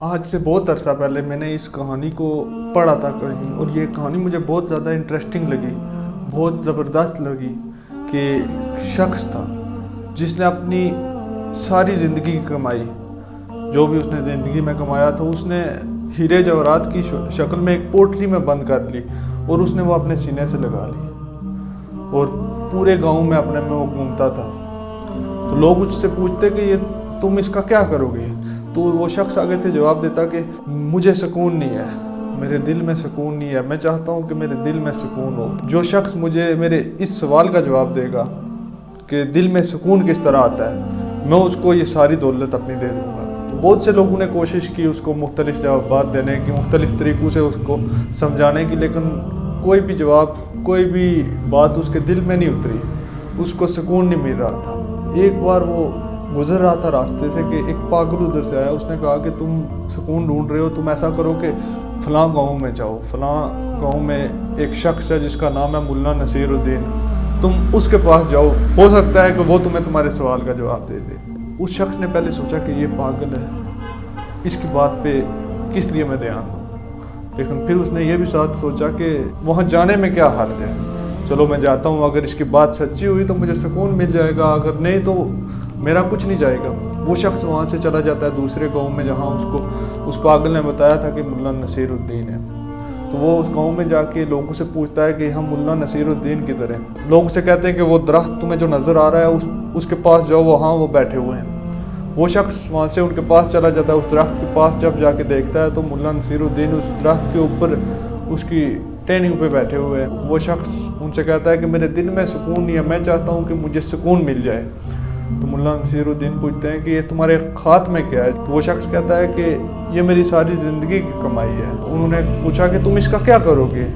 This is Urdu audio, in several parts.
آج سے بہت عرصہ پہلے میں نے اس کہانی کو پڑھا تھا کہیں، اور یہ کہانی مجھے بہت زیادہ انٹرسٹنگ لگی، بہت زبردست لگی کہ ایک شخص تھا جس نے اپنی ساری زندگی کی کمائی، جو بھی اس نے زندگی میں کمایا تھا، اس نے ہیرے جواہرات کی شکل میں ایک پوٹری میں بند کر لی اور اس نے وہ اپنے سینے سے لگا لی اور پورے گاؤں میں اپنے میں وہ گھومتا تھا۔ تو لوگ اس سے پوچھتے کہ یہ تم اس کا کیا کرو گے؟ تو وہ شخص آگے سے جواب دیتا کہ مجھے سکون نہیں ہے، میرے دل میں سکون نہیں ہے، میں چاہتا ہوں کہ میرے دل میں سکون ہو۔ جو شخص مجھے میرے اس سوال کا جواب دے گا کہ دل میں سکون کس طرح آتا ہے، میں اس کو یہ ساری دولت اپنی دے دوں گا۔ بہت سے لوگوں نے کوشش کی اس کو مختلف جوابات دینے کی، مختلف طریقوں سے اس کو سمجھانے کی، لیکن کوئی بھی جواب، کوئی بھی بات اس کے دل میں نہیں اتری، اس کو سکون نہیں مل رہا تھا۔ ایک بار وہ گزر رہا تھا راستے سے کہ ایک پاگل ادھر سے آیا، اس نے کہا کہ تم سکون ڈھونڈ رہے ہو، تم ایسا کرو کہ فلاں گاؤں میں جاؤ، فلاں گاؤں میں ایک شخص ہے جس کا نام ہے ملا نصیر الدین، تم اس کے پاس جاؤ، ہو سکتا ہے کہ وہ تمہیں تمہارے سوال کا جواب دے دے۔ اس شخص نے پہلے سوچا کہ یہ پاگل ہے، اس کی بات پہ کس لیے میں دھیان دوں، لیکن پھر اس نے یہ بھی ساتھ سوچا کہ وہاں جانے میں کیا حرج ہے، چلو میں جاتا ہوں، اگر اس کی بات سچی ہوئی تو مجھے سکون مل جائے گا، اگر نہیں تو میرا کچھ نہیں جائے گا۔ وہ شخص وہاں سے چلا جاتا ہے دوسرے گاؤں میں جہاں اس پاگل نے بتایا تھا کہ ملا نصیر الدین ہے۔ تو وہ اس گاؤں میں جا کے لوگوں سے پوچھتا ہے کہ ہم ملا نصیر الدین کدھر ہیں؟ لوگ اسے کہتے ہیں کہ وہ درخت تمہیں جو نظر آ رہا ہے اس کے پاس جاؤ، وہاں وہ بیٹھے ہوئے ہیں۔ وہ شخص وہاں سے ان کے پاس چلا جاتا ہے، اس درخت کے پاس جب جا کے دیکھتا ہے تو ملا نصیر الدین اس درخت کے اوپر اس کی ٹہنیوں پہ بیٹھے ہوئے ہیں۔ وہ شخص ان سے کہتا ہے کہ میرے دل میں سکون نہیں ہے، میں چاہتا ہوں کہ مجھے سکون مل جائے۔ تو ملا نصیر الدین پوچھتے ہیں کہ یہ تمہارے ہاتھ میں کیا ہے؟ تو وہ شخص کہتا ہے کہ یہ میری ساری زندگی کی کمائی ہے۔ انہوں نے پوچھا کہ تم اس کا کیا کرو گے؟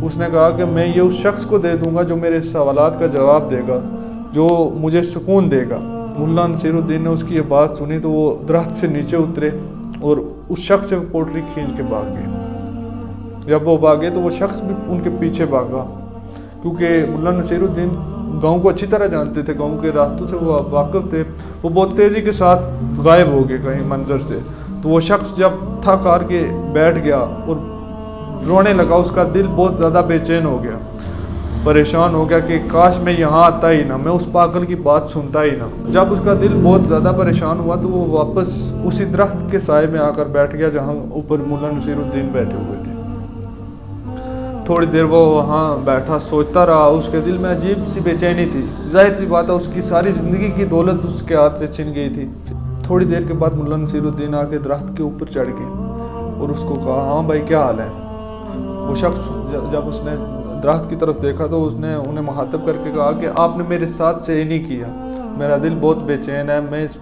اس نے کہا کہ میں یہ اس شخص کو دے دوں گا جو میرے سوالات کا جواب دے گا، جو مجھے سکون دے گا۔ ملا نصیر الدین نے اس کی یہ بات سنی تو وہ درخت سے نیچے اترے اور اس شخص سے پوٹری کھینچ کے بھاگ گئے۔ جب وہ بھاگے تو وہ شخص بھی ان کے پیچھے بھاگا، کیونکہ ملا نصیر الدین گاؤں کو اچھی طرح جانتے تھے، گاؤں کے راستوں سے وہ واقف تھے۔ وہ بہت تیزی کے ساتھ غائب ہو گئے کہیں منظر سے۔ تو وہ شخص جب تھک ہار کے بیٹھ گیا اور رونے لگا، اس کا دل بہت زیادہ بے چین ہو گیا، پریشان ہو گیا کہ کاش میں یہاں آتا ہی نہ، میں اس پاگل کی بات سنتا ہی نہ۔ جب اس کا دل بہت زیادہ پریشان ہوا تو وہ واپس اسی درخت کے سائے میں آ کر بیٹھ گیا جہاں اوپر ملا نصیر الدین بیٹھے ہوئے تھے۔ تھوڑی دیر وہ وہاں بیٹھا سوچتا رہا، اس کے دل میں عجیب سی بے چینی تھی۔ ظاہر سی بات ہے اس کی ساری زندگی کی دولت اس کے ہاتھ سے چھن گئی تھی۔ تھوڑی دیر کے بعد ملا نصیر الدین آ کے درخت کے اوپر چڑھ گئے اور اس کو کہا ہاں بھائی کیا حال ہے؟ وہ شخص جب اس نے درخت کی طرف دیکھا تو اس نے انہیں مخاطب کر کے کہا کہ آپ نے میرے ساتھ سے نہیں کیا، میرا دل بہت بے چین ہے، میں اس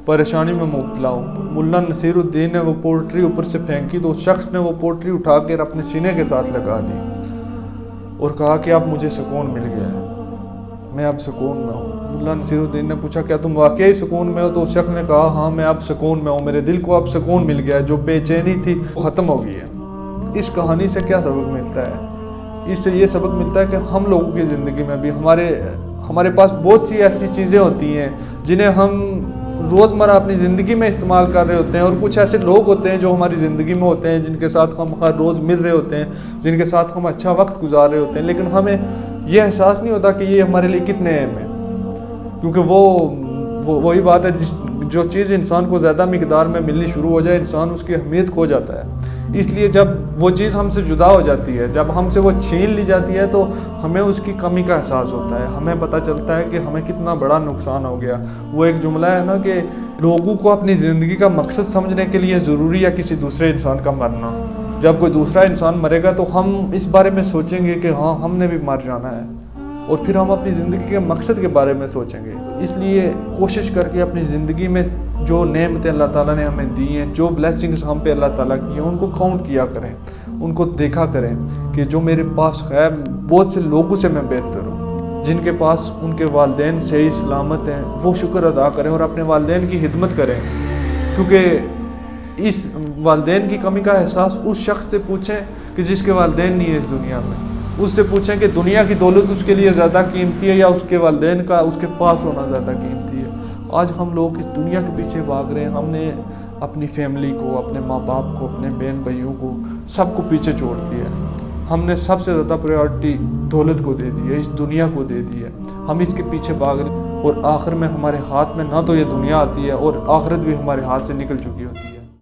پریشانی میں مبتلا ہوں۔ ملا نصیر الدین نے وہ پوٹری اوپر سے پھینکی تو اس شخص نے وہ پوٹری اٹھا کر اپنے سینے کے ساتھ لگا لی اور کہا کہ اب مجھے سکون مل گیا ہے، میں اب سکون میں ہوں۔ ملا نصیر الدین نے پوچھا کیا تم واقعی سکون میں ہو؟ تو اس شخص نے کہا ہاں میں اب سکون میں ہوں، میرے دل کو اب سکون مل گیا ہے، جو بے چینی تھی وہ ختم ہو گئی ہے۔ اس کہانی سے کیا سبق ملتا ہے؟ اس سے یہ سبق ملتا ہے کہ ہم لوگوں کی زندگی میں بھی ہمارے پاس بہت سی ایسی چیزیں ہوتی ہیں جنہیں ہم روزمرہ اپنی زندگی میں استعمال کر رہے ہوتے ہیں، اور کچھ ایسے لوگ ہوتے ہیں جو ہماری زندگی میں ہوتے ہیں جن کے ساتھ ہم ہر روز مل رہے ہوتے ہیں، جن کے ساتھ ہم اچھا وقت گزار رہے ہوتے ہیں، لیکن ہمیں یہ احساس نہیں ہوتا کہ یہ ہمارے لیے کتنے اہم ہیں، کیونکہ وہی بات ہے جو چیز انسان کو زیادہ مقدار میں ملنی شروع ہو جائے انسان اس کی اہمیت کھو جاتا ہے۔ اس لیے جب وہ چیز ہم سے جدا ہو جاتی ہے، جب ہم سے وہ چھین لی جاتی ہے تو ہمیں اس کی کمی کا احساس ہوتا ہے، ہمیں پتہ چلتا ہے کہ ہمیں کتنا بڑا نقصان ہو گیا۔ وہ ایک جملہ ہے نا کہ لوگوں کو اپنی زندگی کا مقصد سمجھنے کے لیے ضروری ہے کسی دوسرے انسان کا مرنا۔ جب کوئی دوسرا انسان مرے گا تو ہم اس بارے میں سوچیں گے کہ ہاں ہم نے بھی مر جانا ہے، اور پھر ہم اپنی زندگی کے مقصد کے بارے میں سوچیں گے۔ اس لیے کوشش کر کے اپنی زندگی میں جو نعمتیں اللہ تعالیٰ نے ہمیں دی ہیں، جو بلیسنگز ہم پہ اللہ تعالیٰ کی ہیں، ان کو کاؤنٹ کیا کریں، ان کو دیکھا کریں کہ جو میرے پاس ہے بہت سے لوگوں سے میں بہتر ہوں، جن کے پاس ان کے والدین صحیح سلامت ہیں، وہ شکر ادا کریں اور اپنے والدین کی خدمت کریں، کیونکہ اس والدین کی کمی کا احساس اس شخص سے پوچھیں کہ جس کے والدین نہیں ہیں اس دنیا میں۔ اس سے پوچھیں کہ دنیا کی دولت اس کے لیے زیادہ قیمتی ہے یا اس کے والدین کا اس کے پاس ہونا زیادہ قیمتی ہے۔ آج ہم لوگ اس دنیا کے پیچھے بھاگ رہے ہیں، ہم نے اپنی فیملی کو، اپنے ماں باپ کو، اپنے بہن بھائیوں کو، سب کو پیچھے چھوڑ دیا ہے۔ ہم نے سب سے زیادہ پریورٹی دولت کو دے دی ہے، اس دنیا کو دے دی ہے۔ ہم اس کے پیچھے بھاگ رہے ہیں اور آخر میں ہمارے ہاتھ میں نہ تو یہ دنیا آتی ہے اور آخرت بھی ہمارے ہاتھ سے نکل چکی ہوتی ہے۔